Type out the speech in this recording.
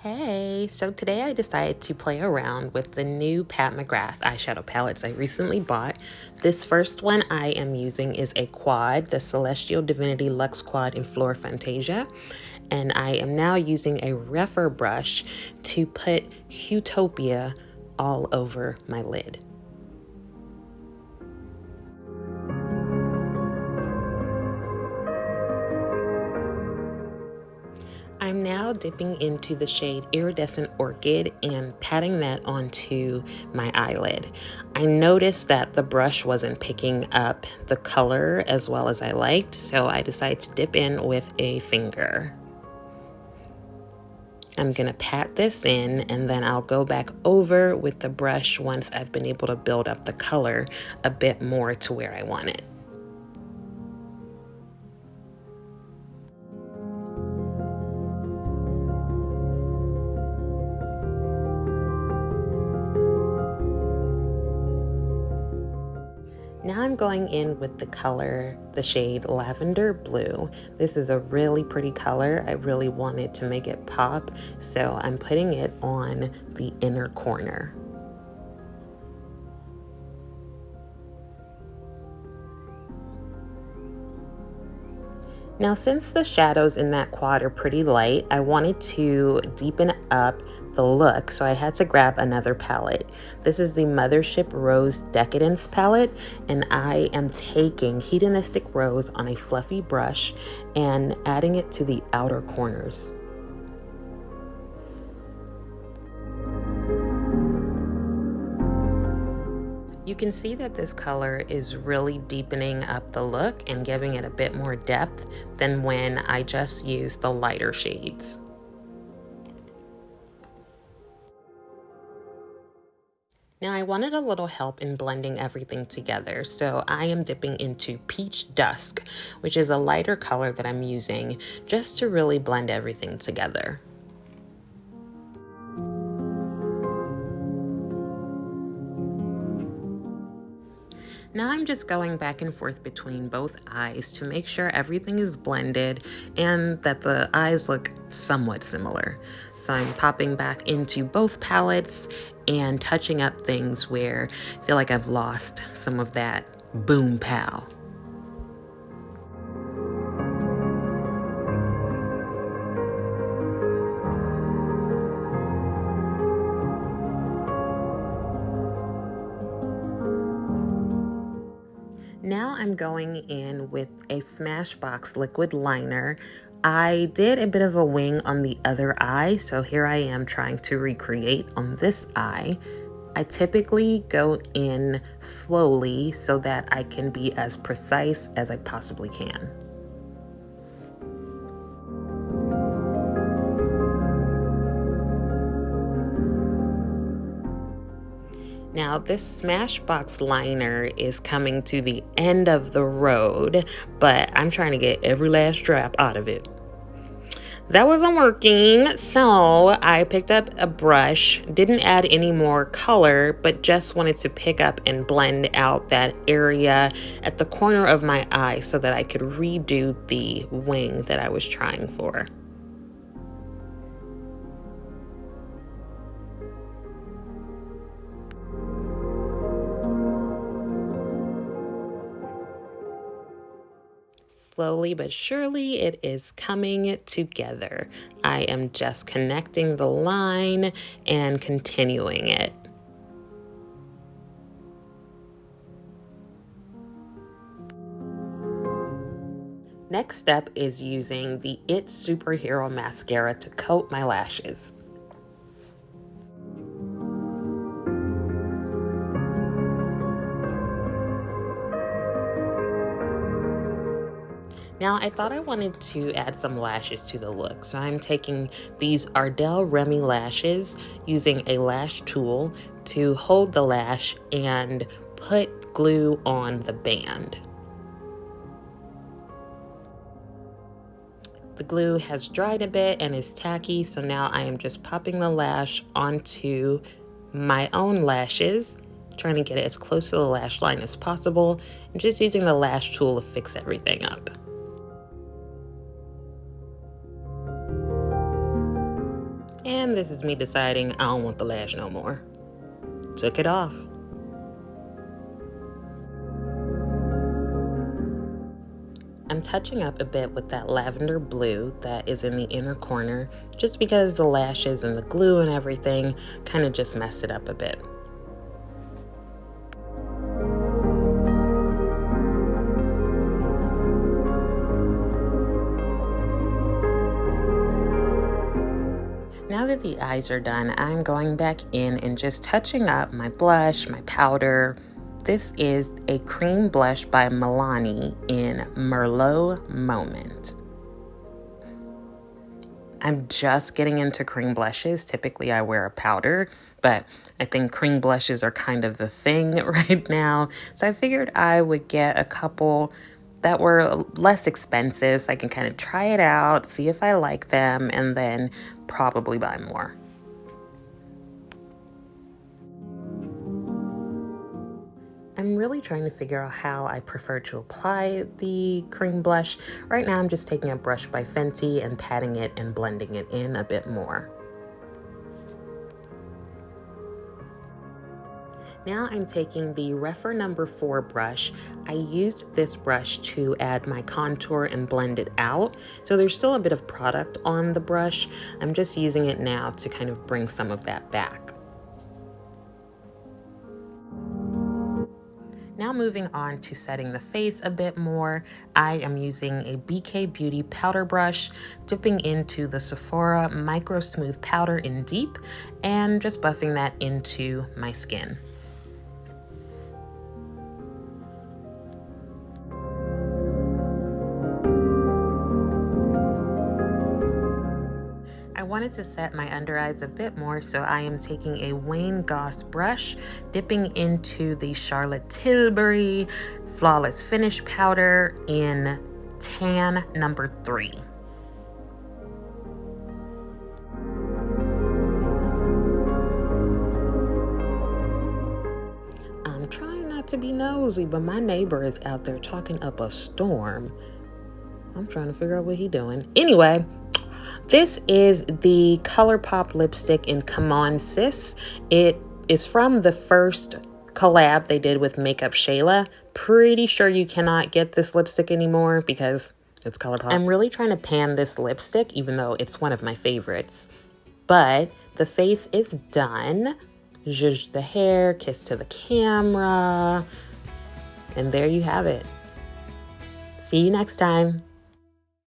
Hey, so today I decided to play around with the new Pat McGrath eyeshadow palettes I recently bought. This first one I am using is a quad, the Celestial Divinity Luxe Quad in Fleur Fantasia. And I am now using a Rephr brush to put Utopia all over my lid. I'm now dipping into the shade Iridescent Orchid and patting that onto my eyelid. I noticed that the brush wasn't picking up the color as well as I liked, so I decided to dip in with a finger. I'm gonna pat this in and then I'll go back over with the brush once I've been able to build up the color a bit more to where I want it. Now I'm going in with the color, the shade Lavender Blue. This is a really pretty color. I really wanted to make it pop, so I'm putting it on the inner corner. Now, since the shadows in that quad are pretty light, I wanted to deepen up the look, so I had to grab another palette. This is the Mothership Rose Decadence palette, and I am taking Hedonistic Rose on a fluffy brush and adding it to the outer corners. You can see that this color is really deepening up the look and giving it a bit more depth than when I just used the lighter shades. Now I wanted a little help in blending everything together, so I am dipping into Peach Dusk, which is a lighter color that I'm using just to really blend everything together. Now I'm just going back and forth between both eyes to make sure everything is blended and that the eyes look somewhat similar. So I'm popping back into both palettes and touching up things where I feel like I've lost some of that boom pow. Now I'm going in with a Smashbox liquid liner. I did a bit of a wing on the other eye, so here I am trying to recreate on this eye. I typically go in slowly so that I can be as precise as I possibly can. Now, this Smashbox liner is coming to the end of the road, but I'm trying to get every last drop out of it. That wasn't working, so I picked up a brush, didn't add any more color, but just wanted to pick up and blend out that area at the corner of my eye so that I could redo the wing that I was trying for. Slowly but surely, it is coming together. I am just connecting the line and continuing it. Next step is using the It Superhero Mascara to coat my lashes. Now, I thought I wanted to add some lashes to the look, so I'm taking these Ardell Remy lashes, using a lash tool to hold the lash and put glue on the band. The glue has dried a bit and is tacky, so now I am just popping the lash onto my own lashes, trying to get it as close to the lash line as possible, and just using the lash tool to fix everything up. And this is me deciding I don't want the lash no more. Took it off. I'm touching up a bit with that lavender blue that is in the inner corner, just because the lashes and the glue and everything kind of just messed it up a bit. Now that the eyes are done, I'm going back in and just touching up my blush, my powder. This is a cream blush by Milani in Merlot Moment. I'm just getting into cream blushes. Typically I wear a powder, but I think cream blushes are kind of the thing right now. So I figured I would get a couple that were less expensive so I can kind of try it out, see if I like them, and then probably buy more. I'm really trying to figure out how I prefer to apply the cream blush. Right now I'm just taking a brush by Fenty and patting it and blending it in a bit more. Now I'm taking the Rephr number 4 brush. I used this brush to add my contour and blend it out. So there's still a bit of product on the brush. I'm just using it now to kind of bring some of that back. Now moving on to setting the face a bit more, I am using a BK Beauty powder brush, dipping into the Sephora Microsmooth powder in Deep, and just buffing that into my skin. I wanted to set my under eyes a bit more, so I am taking a Goss brush, dipping into the Charlotte Tilbury Flawless Finish powder in Tan number 3. I'm trying not to be nosy, but my neighbor is out there talking up a storm. I'm trying to figure out what he's doing. Anyway, this is the ColourPop lipstick in C'mon Sis. It is from the first collab they did with Makeup Shayla. Pretty sure you cannot get this lipstick anymore because it's ColourPop. I'm really trying to pan this lipstick, even though it's one of my favorites. But the face is done. Zhuzh the hair, kiss to the camera. And there you have it. See you next time.